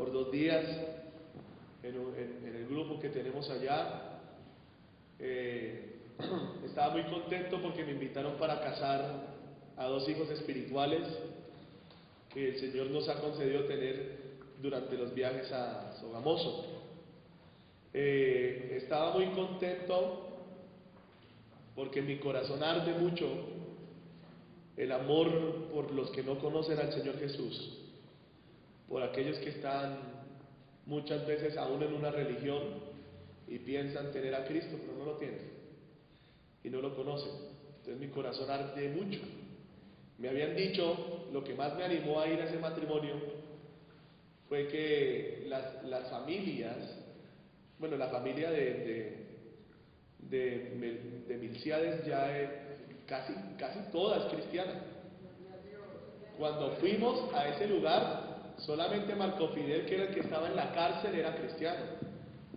por 2 días en el grupo que tenemos allá. Estaba muy contento porque me invitaron para casar a 2 hijos espirituales que el Señor nos ha concedido tener durante los viajes a Sogamoso. Estaba muy contento porque mi corazón arde mucho el amor por los que no conocen al Señor Jesús, por aquellos que están muchas veces aún en una religión y piensan tener a Cristo, pero no lo tienen y no lo conocen. Entonces mi corazón arde mucho. Me habían dicho, lo que más me animó a ir a ese matrimonio fue que las familias, bueno, la familia de Milciades ya casi toda es cristiana. Cuando fuimos a ese lugar, solamente Marco Fidel, que era el que estaba en la cárcel, era cristiano.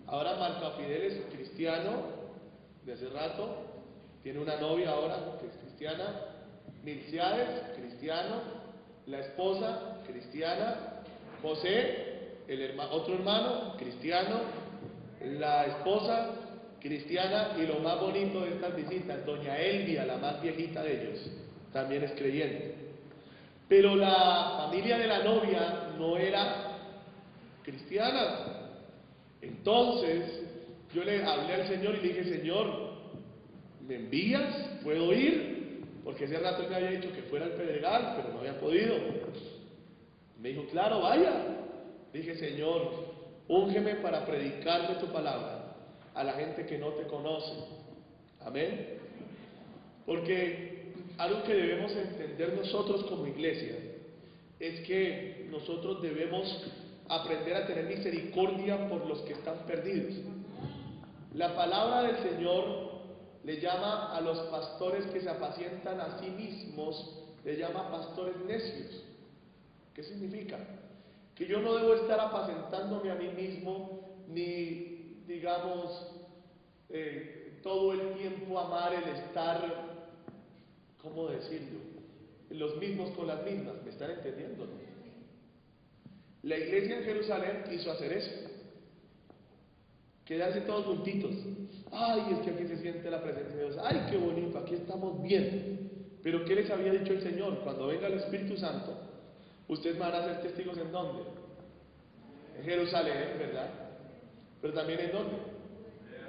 Ahora Marco Fidel es cristiano de hace rato, tiene una novia ahora que es cristiana, Milciades, cristiano, la esposa, cristiana, José, otro hermano, cristiano, la esposa, cristiana, y lo más bonito de estas visitas, doña Elvia, la más viejita de ellos, también es creyente. Pero la familia de la novia no era cristiana. Entonces yo le hablé al Señor y le dije: Señor, ¿me envías? ¿Puedo ir? Porque ese rato él me había dicho que fuera al Pedregal, pero no había podido. Me dijo: claro, vaya. Dije: Señor, úngeme para predicarle tu palabra a la gente que no te conoce. Amén. Porque algo que debemos entender nosotros como iglesia es que nosotros debemos aprender a tener misericordia por los que están perdidos. La palabra del Señor le llama a los pastores que se apacientan a sí mismos, le llama pastores necios. ¿Qué significa? Que yo no debo estar apacentándome a mí mismo, ni, digamos, todo el tiempo amar el estar, ¿cómo decirlo?, los mismos con las mismas. ¿Me están entendiendo? La iglesia en Jerusalén quiso hacer eso, quedarse todos juntitos. Ay, es que aquí se siente la presencia de Dios. Ay, qué bonito, aquí estamos bien. Pero ¿qué les había dicho el Señor? Cuando venga el Espíritu Santo, ustedes van a ser testigos. ¿En dónde? En Jerusalén, ¿verdad? Pero también ¿en dónde?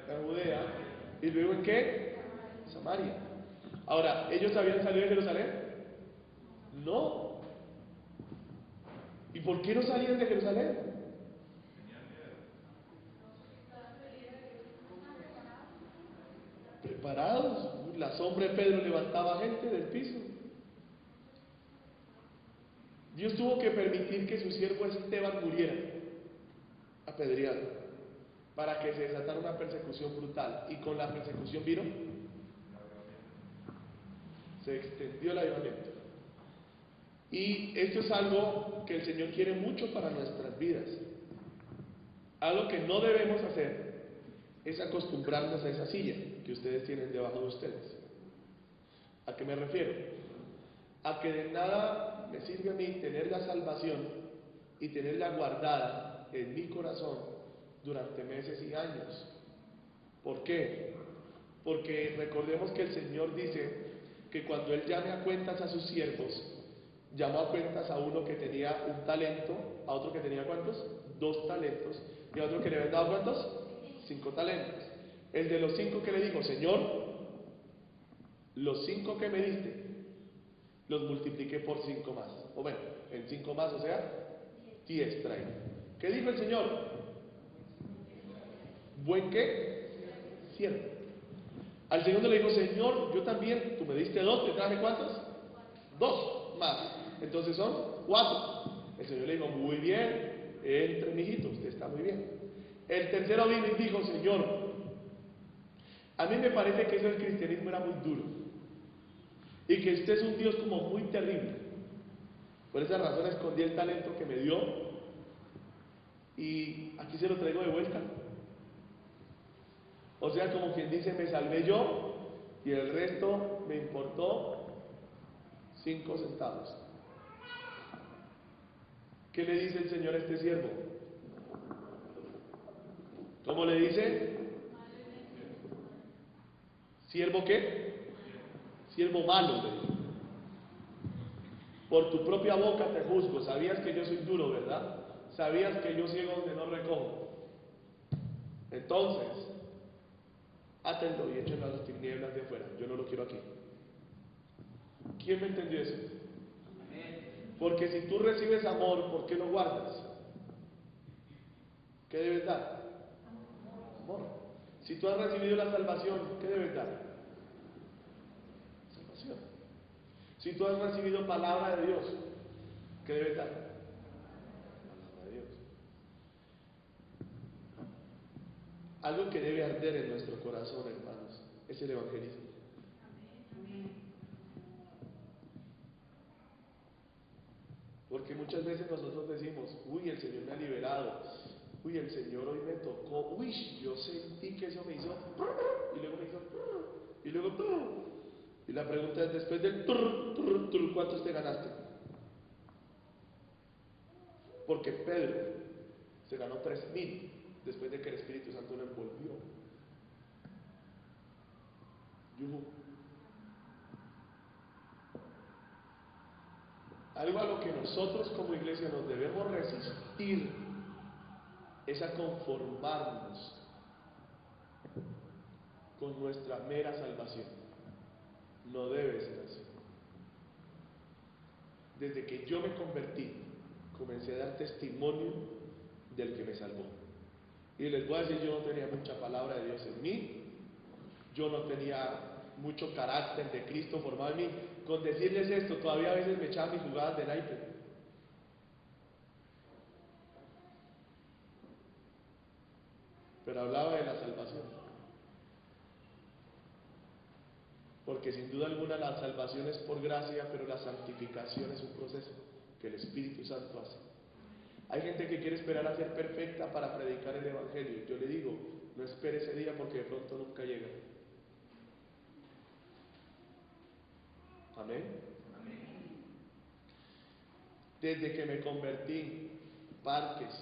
En Judea. ¿Y luego en qué? Samaria. Ahora, ¿ellos habían salido de Jerusalén? No. ¿Y por qué no salían de Jerusalén? Preparados. La sombra de Pedro levantaba gente del piso. Dios tuvo que permitir que su siervo Esteban muriera apedreado para que se desatara una persecución brutal. Y con la persecución vino, se extendió el avivamiento. Y esto es algo que el Señor quiere mucho para nuestras vidas. Algo que no debemos hacer es acostumbrarnos a esa silla que ustedes tienen debajo de ustedes. ¿A qué me refiero? A que de nada me sirve a mí tener la salvación y tenerla guardada en mi corazón durante meses y años. ¿Por qué? Porque recordemos que el Señor dice que cuando Él llame a cuentas a sus siervos, llamó a cuentas a uno que tenía un talento, a otro que tenía ¿cuántos? 2 talentos, y a otro que le habían dado ¿cuántos? 5 talentos. El de los 5 que le dijo: Señor, los 5 que me diste los multipliqué por 5 más, o bueno, en 5 más, o sea, 10 traigo. ¿Qué dijo el Señor? ¿Buen qué? Siervo. Al segundo le dijo: Señor, yo también, tú me diste 2, ¿te traje cuántos? 2 más, entonces son 4. El Señor le dijo: muy bien, entre mijito, usted está muy bien. El tercero vino y dijo: Señor, a mí me parece que eso del cristianismo era muy duro y que usted es un Dios como muy terrible. Por esa razón escondí el talento que me dio y aquí se lo traigo de vuelta. O sea, como quien dice, me salvé yo y el resto me importó 5 centavos. ¿Qué le dice el Señor a este siervo? ¿Cómo le dice? ¿Siervo qué? Siervo malo, le dice. Por tu propia boca te juzgo. Sabías que yo soy duro, ¿verdad? Sabías que yo ciego donde no recojo. Entonces, átenlo y échenlo a las tinieblas de afuera. Yo no lo quiero aquí. ¿Quién me entendió eso? Porque si tú recibes amor, ¿por qué lo guardas? ¿Qué debes dar? Amor. Si tú has recibido la salvación, ¿qué debes dar? Salvación. Si tú has recibido palabra de Dios, ¿qué debes dar? Palabra de Dios. Algo que debe arder en nuestro corazón, hermanos, es el evangelismo. Porque muchas veces nosotros decimos, uy, el Señor me ha liberado, uy, el Señor hoy me tocó, uy, yo sentí que eso me hizo, y luego me hizo, y luego, y la pregunta es, después del ¿cuántos te ganaste? Porque Pedro se ganó 3,000 después de que el Espíritu Santo lo envolvió. Algo a lo que nosotros como iglesia nos debemos resistir es a conformarnos con nuestra mera salvación. No debe ser así. Desde que yo me convertí, comencé a dar testimonio del que me salvó. Y les voy a decir, yo no tenía mucha palabra de Dios en mí, yo no tenía mucho carácter de Cristo formado en mí. Con decirles esto, todavía a veces me echaban mis jugadas de naipe. Pero hablaba de la salvación. Porque sin duda alguna la salvación es por gracia, pero la santificación es un proceso que el Espíritu Santo hace. Hay gente que quiere esperar a ser perfecta para predicar el Evangelio. Yo le digo, no espere ese día porque de pronto nunca llega. Amén. Desde que me convertí, parques,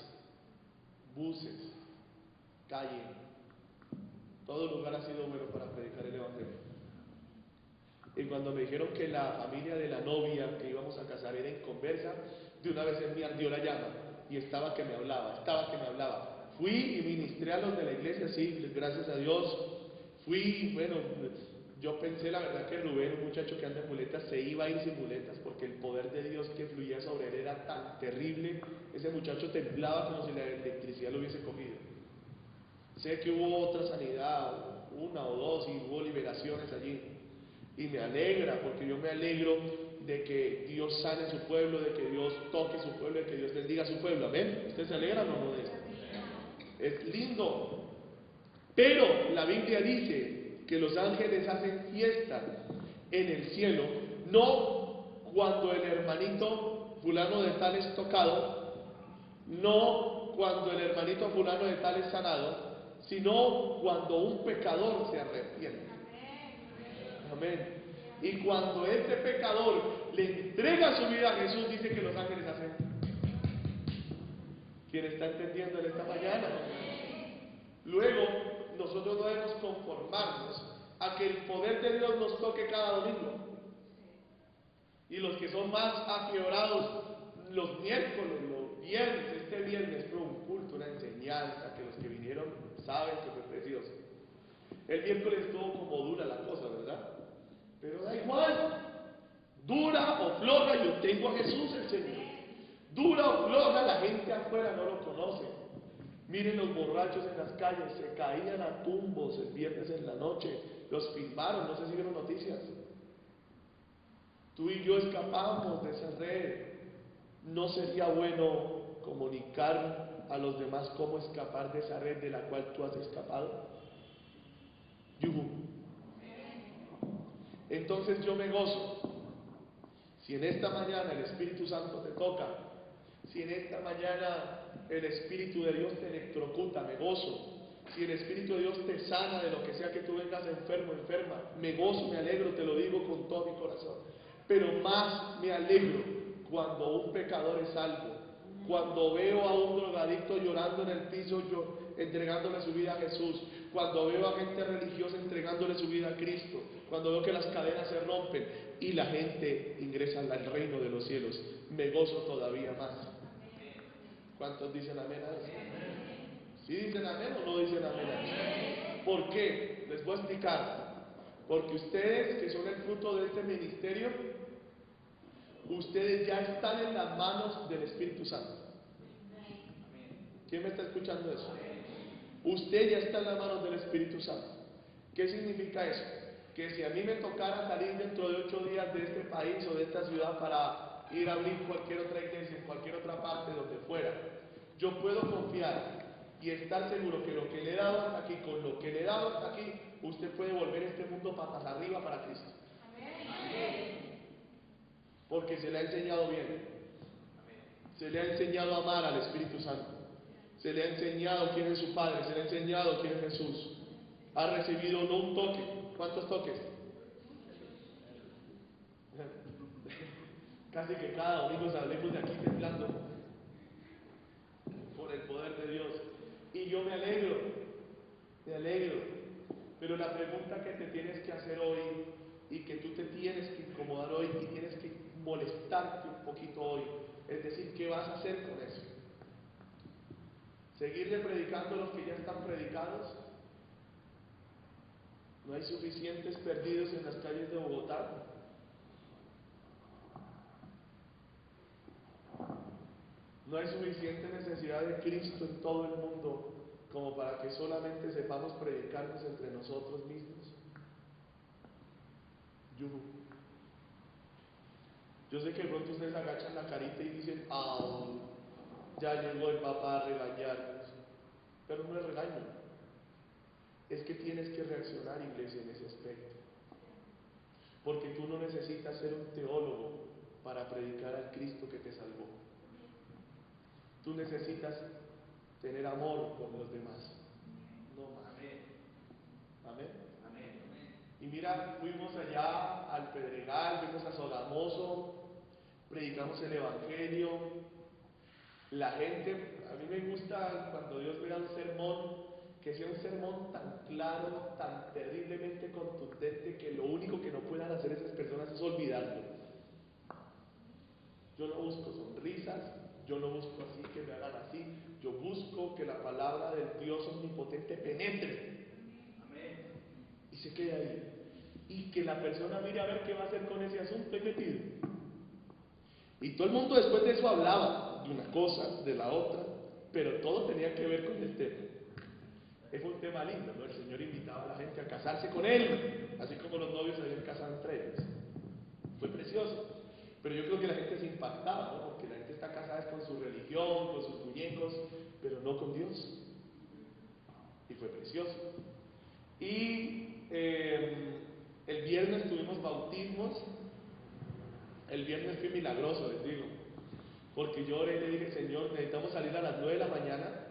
buses, calle, todo lugar ha sido bueno para predicar el Evangelio. Y cuando me dijeron que la familia de la novia que íbamos a casar era inconversa, de una vez en mí ardió la llama y estaba que me hablaba. Fui y ministré a los de la iglesia, sí, gracias a Dios. Fui, bueno, yo pensé la verdad que Rubén, un muchacho que anda en muletas, se iba a ir sin muletas porque el poder de Dios que fluía sobre él era tan terrible. Ese muchacho temblaba como si la electricidad lo hubiese cogido. Sé que hubo otra sanidad, una o dos, y hubo liberaciones allí. Y me alegra, porque yo me alegro de que Dios sane su pueblo, de que Dios toque su pueblo, de que Dios bendiga a su pueblo. ¿Amén? ¿Ustedes se alegran o no de esto? Es lindo. Pero la Biblia dice que los ángeles hacen fiesta en el cielo, no cuando el hermanito fulano de tal es tocado, no cuando el hermanito fulano de tal es sanado, sino cuando un pecador se arrepiente. Amén. Y cuando este pecador le entrega su vida a Jesús, dice que los ángeles hacen. ¿Quién está entendiendo en esta mañana? Luego, nosotros no debemos conformarnos a que el poder de Dios nos toque cada domingo. Y los que son más afiebrados, los miércoles, los viernes, este viernes fue un culto, una enseñanza que los que vinieron saben que fue precioso. El miércoles estuvo como dura la cosa, ¿verdad? Pero da igual, dura o floja, yo tengo a Jesús el Señor. Dura o floja, la gente afuera no lo conoce. Miren los borrachos en las calles, se caían a tumbos el viernes en la noche, los filmaron, no sé si vieron noticias. Tú y yo escapamos de esa red. ¿No sería bueno comunicar a los demás cómo escapar de esa red de la cual tú has escapado? Yuhu. Entonces yo me gozo. Si en esta mañana el Espíritu Santo te toca, si en esta mañana el Espíritu de Dios te electrocuta, me gozo. Si el Espíritu de Dios te sana de lo que sea que tú vengas enfermo, enferma, me gozo, me alegro, te lo digo con todo mi corazón. Pero más me alegro cuando un pecador es salvo, cuando veo a un drogadicto llorando llorando en el piso, entregándole su vida a Jesús, cuando veo a gente religiosa entregándole su vida a Cristo, cuando veo que las cadenas se rompen y la gente ingresa al reino de los cielos, me gozo todavía más. ¿Cuántos dicen amén a eso? ¿Sí dicen amén o no dicen amén a eso? ¿Por qué? Les voy a explicar. Porque ustedes, que son el fruto de este ministerio, ustedes ya están en las manos del Espíritu Santo. ¿Quién me está escuchando eso? Usted ya está en las manos del Espíritu Santo. ¿Qué significa eso? Que si a mí me tocara salir dentro de 8 días de este país o de esta ciudad para ir a abrir cualquier otra iglesia en cualquier otra parte donde fuera, yo puedo confiar y estar seguro que lo que le he dado hasta aquí, con lo que le he dado hasta aquí, usted puede volver este mundo patas arriba para Cristo. Porque se le ha enseñado bien. Se le ha enseñado a amar al Espíritu Santo. Se le ha enseñado quién es su Padre. Se le ha enseñado quién es Jesús. Ha recibido no un toque. ¿Cuántos toques? Casi que cada domingo salimos de aquí temblando por el poder de Dios. Y yo me alegro. Pero la pregunta que te tienes que hacer hoy y que tú te tienes que incomodar hoy y tienes que molestarte un poquito hoy, es decir, ¿qué vas a hacer con eso? ¿Seguirle predicando a los que ya están predicados? ¿No hay suficientes perdidos en las calles de Bogotá? ¿No hay suficiente necesidad de Cristo en todo el mundo como para que solamente sepamos predicarnos entre nosotros mismos? Yo sé que de pronto ustedes agachan la carita y dicen, ya llegó el papá a regañarnos. Pero no es regaño. Es que tienes que reaccionar, iglesia, en ese aspecto. Porque tú no necesitas ser un teólogo para predicar al Cristo que te salvó. Tú necesitas tener amor por los demás. No más. Amén. Y mira, fuimos allá al Pedregal, fuimos a Sogamoso, predicamos el Evangelio. La gente, a mí me gusta cuando Dios me da un sermón, que sea un sermón tan claro, tan terriblemente contundente, que lo único que no puedan hacer esas personas es olvidarlo. Yo no busco sonrisas, yo no busco así que me hagan así, yo busco que la palabra del Dios omnipotente penetre. Amén. Y se quede ahí. Y que la persona mire a ver qué va a hacer con ese asunto y metido. Y todo el mundo después de eso hablaba de una cosa, de la otra, pero todo tenía que ver con el tema. Fue un tema lindo, ¿no? El Señor invitaba a la gente a casarse con Él, así como los novios se habían casado entre ellos. Fue precioso. Pero yo creo que la gente se impactaba, ¿no? Porque la gente está casada con su religión, con sus muñecos, pero no con Dios. Y fue precioso. Y el viernes tuvimos bautismos. El viernes fue milagroso, les digo. Porque yo oré y le dije, Señor, necesitamos salir a las 9 de la mañana,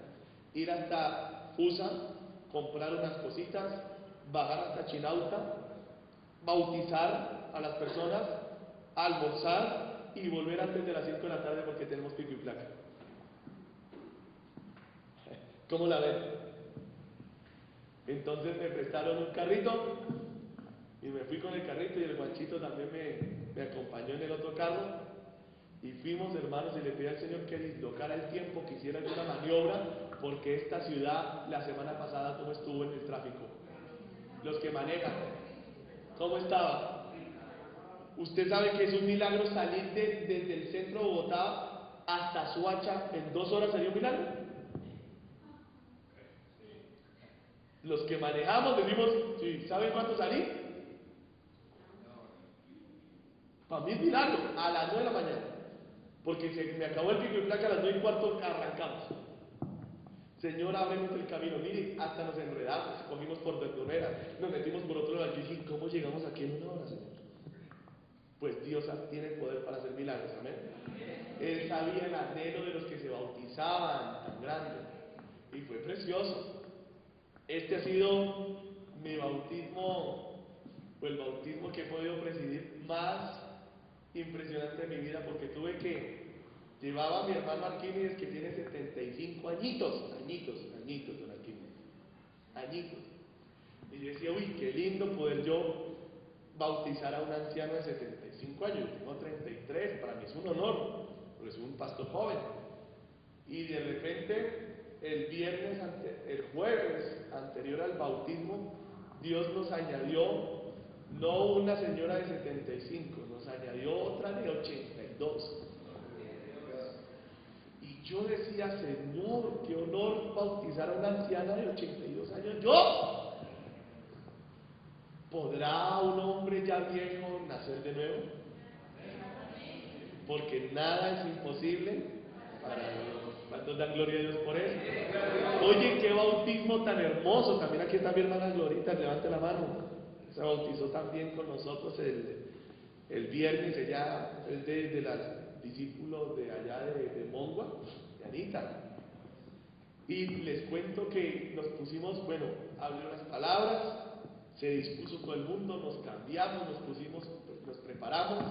ir hasta Fusa, comprar unas cositas, bajar hasta Chinauta, bautizar a las personas, almorzar y volver antes de las 5 de la tarde porque tenemos pico y placa. ¿Cómo la ven? Entonces me prestaron un carrito y me fui con el carrito y el Juanchito también me acompañó en el otro carro. Y fuimos, hermanos, y le pedí al Señor que dislocara el tiempo, que hiciera alguna maniobra, porque esta ciudad la semana pasada, ¿cómo estuvo en el tráfico? Los que manejan, ¿cómo estaba? Usted sabe que es un milagro salir desde el centro de Bogotá hasta Soacha en 2 horas, ¿sería un milagro? Los que manejamos decimos, sí, ¿saben cuánto salí? Para mí es milagro, a las 9 de la mañana. Porque se me acabó el pico y placa, a las 9 y cuarto arrancamos. Señor, ábrenos el camino. Mire, hasta nos enredamos, cogimos por verdurera, nos metimos por otro lado. Yo dije, ¿cómo llegamos aquí en 1 hora, Señor? Pues Dios tiene poder para hacer milagros, amén. Él sabía el anhelo de los que se bautizaban tan grande y fue precioso. Este ha sido mi bautismo, o el bautismo que he podido presidir más impresionante de mi vida, porque Llevaba a mi hermano Arquímedes, que tiene 75 añitos, don Arquímedes, añitos. Y yo decía, uy, qué lindo poder yo bautizar a un anciano de 75 años. Yo tengo 33, para mí es un honor, porque soy un pastor joven. Y de repente, el jueves anterior al bautismo, Dios nos añadió, no una señora de 75, nos añadió otra de 82. Y yo decía, Señor, qué honor bautizar a una anciana de 82 años. ¿Yo? ¿Podrá un hombre ya viejo nacer de nuevo? Porque nada es imposible para Dios. ¿Cuántos dan gloria a Dios por eso? Oye, qué bautismo tan hermoso. También aquí está mi hermana Glorita, levante la mano. Se bautizó también con nosotros el viernes. Ella es de las discípulos de allá de Mongua, de Anita. Y les cuento que nos pusimos, bueno, hablé unas palabras, se dispuso todo el mundo, nos cambiamos, nos preparamos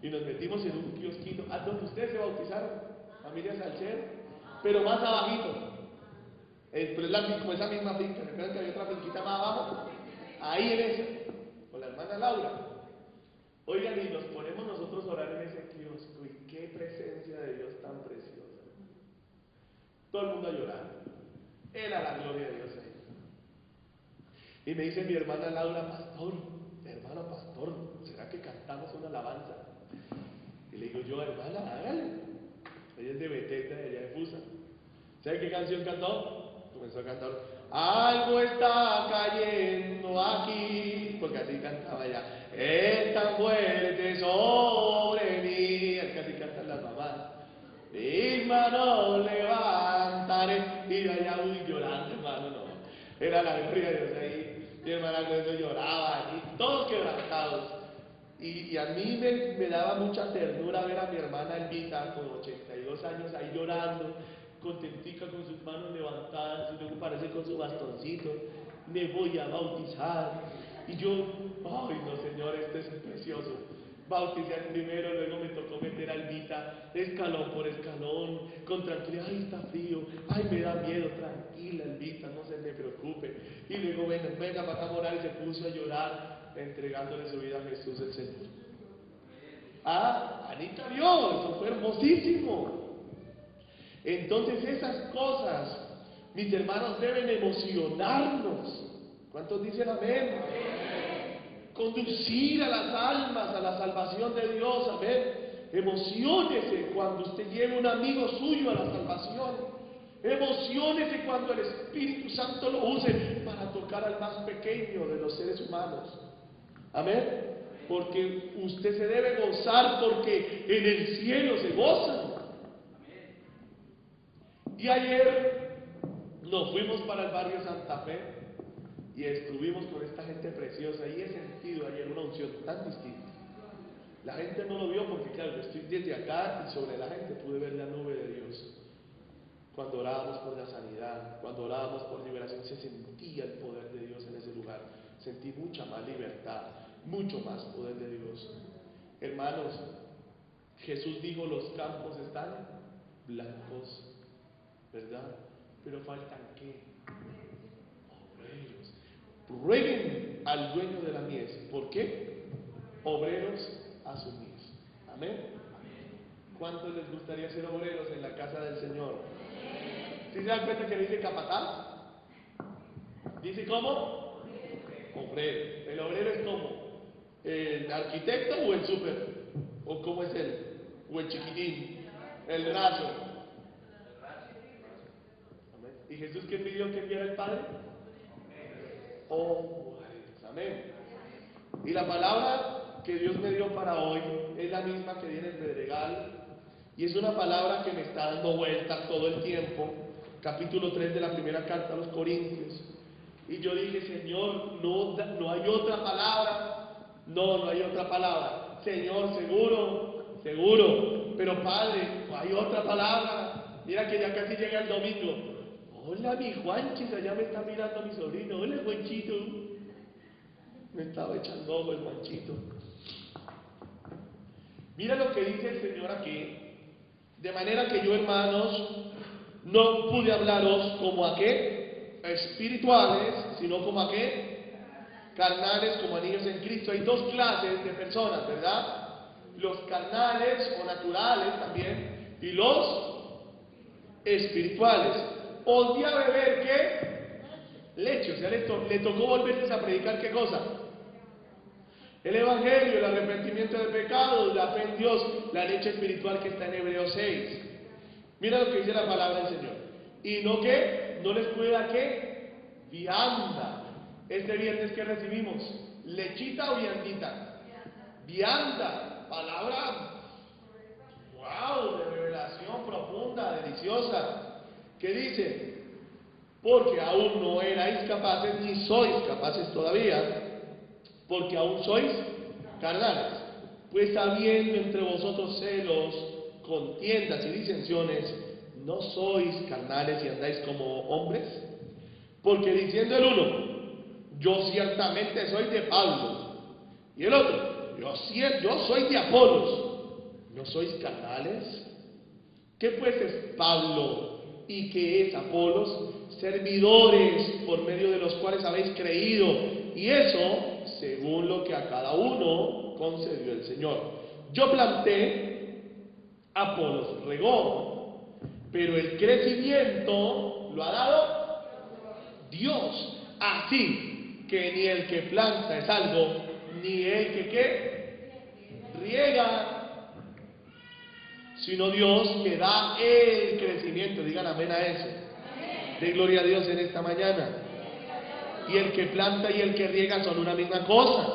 y nos metimos en un kiosquito, donde ustedes se bautizaron, familia Salcero, pero más abajito, pero es como esa misma finca. ¿Recuerdan que había otra finquita más abajo? Ahí en esa, con la hermana Laura. Oigan, y nos ponemos nosotros a orar en ese kiosco, y qué presencia de Dios tan preciosa. Todo el mundo a llorar. Era la gloria de Dios ahí. Y me dice mi hermana Laura, pastor, hermano pastor, ¿será que cantamos una alabanza? Y le digo yo, hermana, hágale. Ella es de Beteta, de allá de Fusa. ¿Sabe qué canción cantó? Comenzó a cantar, algo está cayendo aquí, porque así cantaba ella, es tan fuerte sobre mí, es que así cantan las mamás. Mis manos levantaré, y yo allá llorando, hermano, no. Era la gloria de Dios ahí. Mi hermana Glenda lloraba, y todos quebrantados. Y a mí me daba mucha ternura ver a mi hermana Elvita con 82 años ahí llorando, contentica con sus manos levantadas, y luego parece con su bastoncito, me voy a bautizar. Y yo, ay no señor, esto es precioso. Bauticé al primero, luego me tocó meter a Elvita, escalón por escalón, con tranquilidad, ay está frío, ay me da miedo, tranquila Elvita, no se me preocupe. Y luego venga para acá morar, y se puso a llorar, entregándole su vida a Jesús el Señor. Anita vio, eso fue hermosísimo. Entonces esas cosas, mis hermanos, deben emocionarnos. ¿Cuántos dicen amén? Conducir a las almas a la salvación de Dios, amén. Emociónese cuando usted lleve un amigo suyo a la salvación. Emociónese cuando el Espíritu Santo lo use para tocar al más pequeño de los seres humanos. Amén. Porque usted se debe gozar, porque en el cielo se gozan. Y ayer nos fuimos para el barrio Santa Fe y estuvimos con esta gente preciosa, y he sentido ayer una unción tan distinta. La gente no lo vio porque, claro, yo estoy desde acá y sobre la gente pude ver la nube de Dios. Cuando orábamos por la sanidad, cuando orábamos por liberación, se sentía el poder de Dios en ese lugar. Sentí mucha más libertad, mucho más poder de Dios. Hermanos, Jesús dijo, los campos están blancos, ¿verdad? Pero faltan ¿qué? Obreros. Rueguen al dueño de la mies. ¿Por qué? Obreros a su mies. Amén. ¿Cuántos les gustaría ser obreros en la casa del Señor? ¿Sí se dan cuenta que dice capataz? ¿Dice cómo? Obrero. ¿El obrero es cómo? ¿El arquitecto o el súper? ¿O cómo es él? ¿O el chiquitín? ¿El raso? Amén. ¿Y Jesús qué pidió que enviara el Padre? Obreros. Amén. Y la palabra que Dios me dio para hoy es la misma que viene en Pedregal, y es una palabra que me está dando vueltas todo el tiempo. Capítulo 3 de la primera carta a los Corintios. Y yo dije, Señor, no hay otra palabra. No hay otra palabra. Señor, seguro. Pero Padre, no hay otra palabra. Mira que ya casi llega el domingo. Hola, mi Juanchis, allá me está mirando mi sobrino. Hola, Juanchito. Me estaba echando ojo el Juanchito. Mira lo que dice el Señor aquí. De manera que yo, hermanos, no pude hablaros como a qué espirituales, sino como a qué carnales, como a niños en Cristo. Hay dos clases de personas, ¿verdad? Los carnales o naturales también, y los espirituales. Os di a beber ¿qué? Leche. O sea, le tocó volverles a predicar ¿qué cosa? El Evangelio, el arrepentimiento de pecados, la fe en Dios, la leche espiritual que está en Hebreos 6. Mira lo que dice la palabra del Señor. Y no que, no les puede dar ¿qué? Vianda. Este viernes que recibimos, lechita o viandita. Vianda, palabra, wow, de revelación profunda, deliciosa. ¿Qué dice? Porque aún no erais capaces, ni sois capaces todavía, porque aún sois carnales. Pues habiendo entre vosotros celos, contiendas y disensiones, ¿no sois carnales y andáis como hombres? Porque diciendo el uno, yo ciertamente soy de Pablo, y el otro, yo soy de Apolos, ¿no sois carnales? ¿Qué pues es Pablo y qué es Apolos? Servidores por medio de los cuales habéis creído, y eso según lo que a cada uno concedió el Señor. Yo planté, Apolos regó, pero el crecimiento lo ha dado Dios. Así que ni el que planta es algo, ni el que ¿qué? Riega, sino Dios que da el crecimiento. Digan amén a eso. De gloria a Dios en esta mañana. Y el que planta y el que riega son una misma cosa,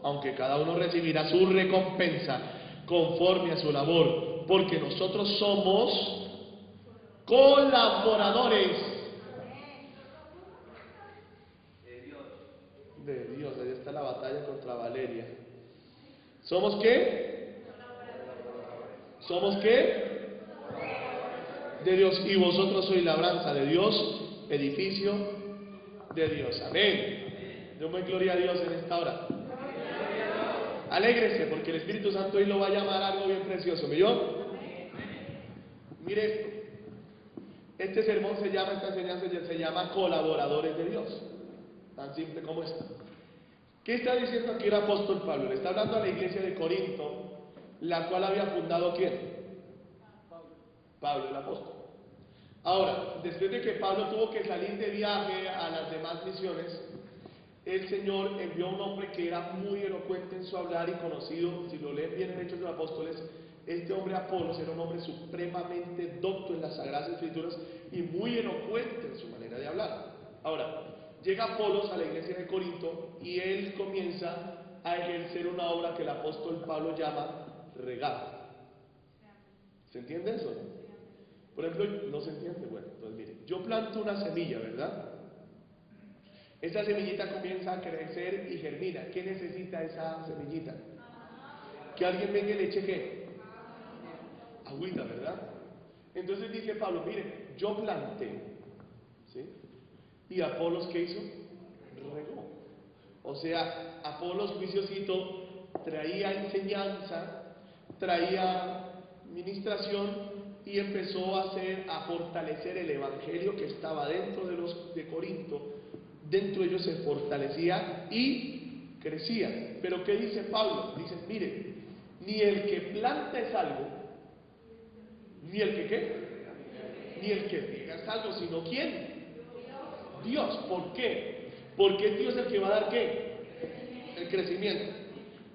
aunque cada uno recibirá su recompensa conforme a su labor, porque nosotros somos colaboradores de Dios. Ahí está la batalla contra Valeria. ¿Somos qué? ¿Somos qué? De Dios. Y vosotros sois labranza de Dios, edificio de Dios. Amén. Demos gloria a Dios en esta hora. Alégrese porque el Espíritu Santo hoy lo va a llamar algo bien precioso. ¿Me oyó? Mire esto. Este sermón se llama, esta enseñanza se llama colaboradores de Dios. Tan simple como esto. ¿Qué está diciendo aquí el apóstol Pablo? Le está hablando a la iglesia de Corinto, la cual había fundado ¿quién? Pablo el apóstol. Ahora, después de que Pablo tuvo que salir de viaje a las demás misiones, el Señor envió a un hombre que era muy elocuente en su hablar y conocido, si lo leen bien en Hechos de los Apóstoles, este hombre Apolos era un hombre supremamente docto en las Sagradas Escrituras y muy elocuente en su manera de hablar. Ahora, llega Apolos a la iglesia de Corinto y él comienza a ejercer una obra que el apóstol Pablo llama regar. ¿Se entiende eso? Por ejemplo, no se entiende. Bueno, entonces mire, yo planto una semilla, ¿verdad? Esa semillita comienza a crecer y germina. ¿Qué necesita esa semillita? Que alguien venga y le eche ¿qué? Agüita, ¿verdad? Entonces dice Pablo, mire, yo planté, ¿sí? Y Apolos, ¿qué hizo? Regó. O sea, Apolos, juiciosito, traía enseñanza, traía ministración y empezó a fortalecer el evangelio que estaba dentro de los de Corinto. Dentro de ellos se fortalecía y crecía. Pero ¿qué dice Pablo? Dice, mire, ni el que planta es algo, ni el que ¿qué? Ni el que riega es algo, sino ¿quién? Dios. ¿Por qué? Porque es Dios el que va a dar ¿qué? El crecimiento.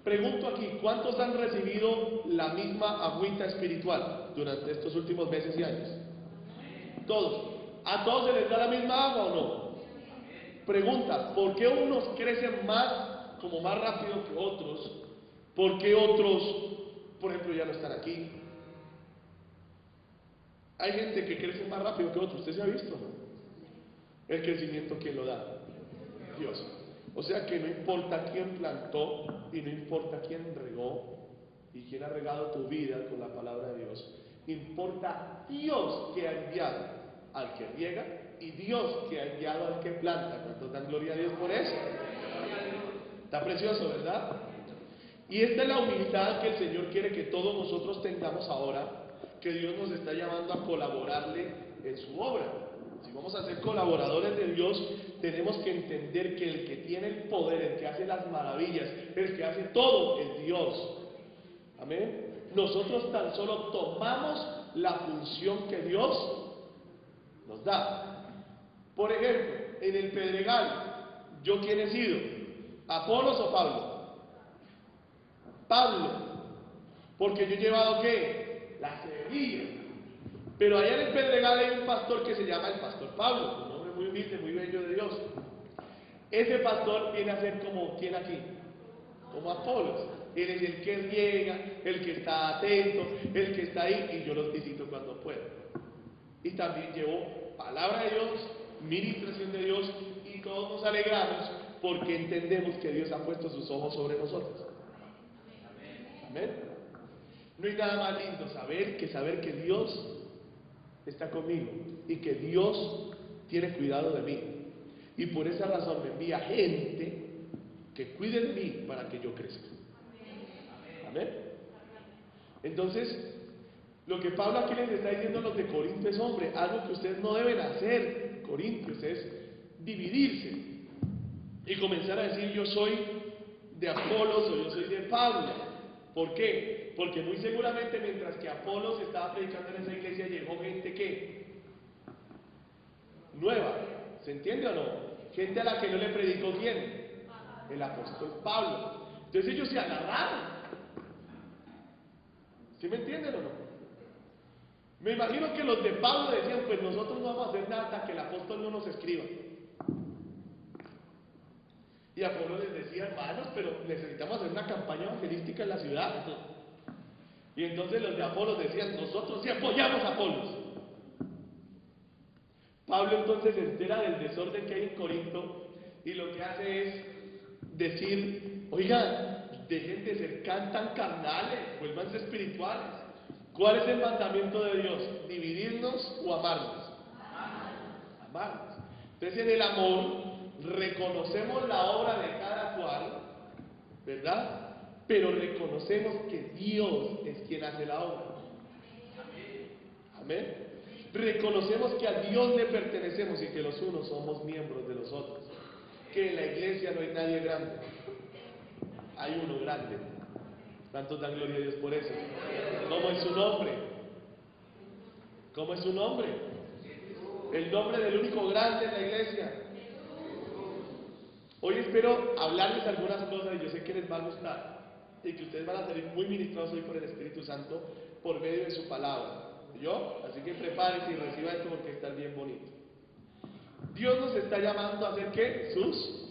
Pregunto aquí, ¿cuántos han recibido la misma agüita espiritual durante estos últimos meses y años? Todos. ¿A todos se les da la misma agua o no? Pregunta, ¿por qué unos crecen más, como más rápido que otros? ¿Por qué otros, por ejemplo, ya no están aquí? Hay gente que crece más rápido que otros, ¿usted se ha visto, no? El crecimiento, ¿quién lo da? Dios. O sea que no importa quién plantó y no importa quién regó y quién ha regado tu vida con la palabra de Dios. Importa Dios que ha enviado al que riega y Dios que ha enviado al que planta. ¿Cuántos dan gloria a Dios por eso? Está precioso, ¿verdad? Y esta es la humildad que el Señor quiere que todos nosotros tengamos ahora, que Dios nos está llamando a colaborarle en su obra. Si vamos a ser colaboradores de Dios, tenemos que entender que el que tiene el poder, el que hace las maravillas, el que hace todo es Dios. Amén. Nosotros tan solo tomamos la función que Dios nos da. Por ejemplo, en el Pedregal, ¿yo quién he sido? ¿Apolos o Pablo? Pablo, porque yo he llevado ¿qué? La semilla. Pero allá en el Pedregal hay un pastor que se llama el pastor Pablo, un hombre muy humilde, muy bello de Dios. Ese pastor viene a ser como ¿quién aquí? Como Apolos. Él es el que riega, el que está atento, el que está ahí, y yo los visito cuando puedo. Y también llevo palabra de Dios, ministración de Dios, y todos nos alegramos porque entendemos que Dios ha puesto sus ojos sobre nosotros. Amén. No hay nada más lindo saber que Dios está conmigo y que Dios tiene cuidado de mí. Y por esa razón me envía gente que cuide de mí para que yo crezca. Amén. Entonces, lo que Pablo aquí les está diciendo a los de Corinto es, hombre, algo que ustedes no deben hacer, Corintios, es dividirse y comenzar a decir yo soy de Apolos o yo soy de Pablo. ¿Por qué? Porque muy seguramente mientras que Apolos estaba predicando en esa iglesia llegó gente que nueva, ¿se entiende o no? Gente a la que no le predicó quién, el apóstol Pablo. Entonces ellos se agarraron. ¿Sí me entienden o no? Me imagino que los de Pablo decían, pues nosotros no vamos a hacer nada hasta que el apóstol no nos escriba. Y Apolo les decía, hermanos, pero necesitamos hacer una campaña evangelística en la ciudad. Y entonces los de Apolos decían, nosotros sí apoyamos a Apolos. Pablo entonces se entera del desorden que hay en Corinto y lo que hace es decir, oigan, dejen de ser tan carnales, vuélvanse espirituales. ¿Cuál es el mandamiento de Dios? ¿Dividirnos o amarnos? Amarnos. Entonces en el amor reconocemos la obra de cada cual, ¿verdad? Pero reconocemos que Dios es quien hace la obra. Amén. Reconocemos que a Dios le pertenecemos y que los unos somos miembros de los otros. Que en la iglesia no hay nadie grande. Hay uno grande. ¿Cuántos dan gloria a Dios por eso? ¿Cómo es su nombre? ¿Cómo es su nombre? El nombre del único grande en la iglesia. Hoy espero hablarles algunas cosas y yo sé que les va a gustar y que ustedes van a salir muy ministrados hoy por el Espíritu Santo por medio de su palabra. ¿Yo? Así que prepárense y reciba esto porque está bien bonito. Dios nos está llamando a ser ¿qué? Sus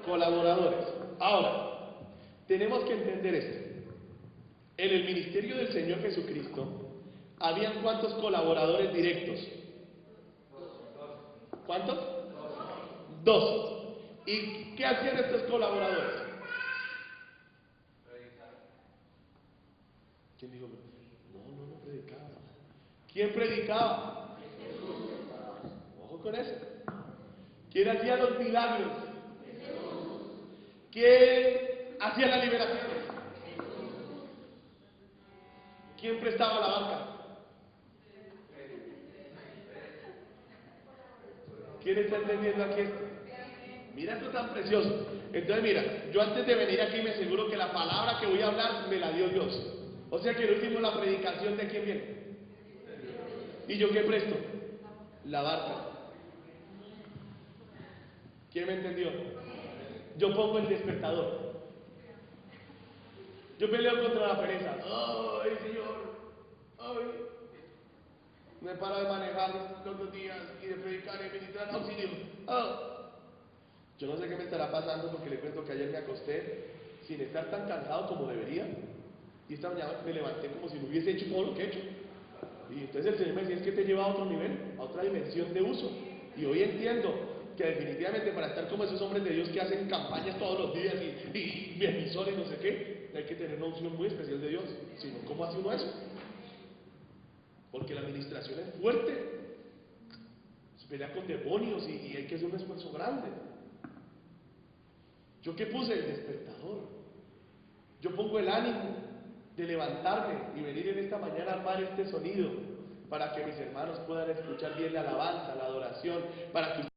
colaboradores. Ahora, tenemos que entender esto. En el ministerio del Señor Jesucristo, ¿habían cuántos colaboradores directos? ¿Cuántos? Dos. ¿Y qué hacían estos colaboradores? ¿Quién dijo? No predicaba. ¿Quién predicaba? Ojo con eso. ¿Quién hacía los milagros? ¿Quién hacía las liberaciones? ¿Quién prestaba la banca? ¿Quién está entendiendo aquí esto? Mira esto tan precioso. Entonces mira, yo antes de venir aquí me aseguro que la palabra que voy a hablar me la dio Dios. O sea que el último la predicación de quién viene. ¿Y yo qué presto? La barca. ¿Quién me entendió? Yo pongo el despertador. Yo peleo contra la pereza. ¡Ay, Señor! ¡Ay! No he parado de manejar los 2 días y de predicar y ministrar auxilio. ¡Oh! Yo no sé qué me estará pasando porque le cuento que ayer me acosté sin estar tan cansado como debería. Y esta mañana me levanté como si no hubiese hecho todo lo que he hecho. Y entonces el Señor me decía, es que te lleva a otro nivel, a otra dimensión de uso. Y hoy entiendo que definitivamente para estar como esos hombres de Dios que hacen campañas todos los días y emisores y no sé qué, hay que tener una unción muy especial de Dios. Si no, ¿cómo hace uno eso? Porque la administración es fuerte. Se pelea con demonios y hay que hacer un esfuerzo grande. ¿Yo qué puse? El despertador. Yo pongo el ánimo. de levantarme y venir en esta mañana a armar este sonido para que mis hermanos puedan escuchar bien la alabanza, la adoración, para que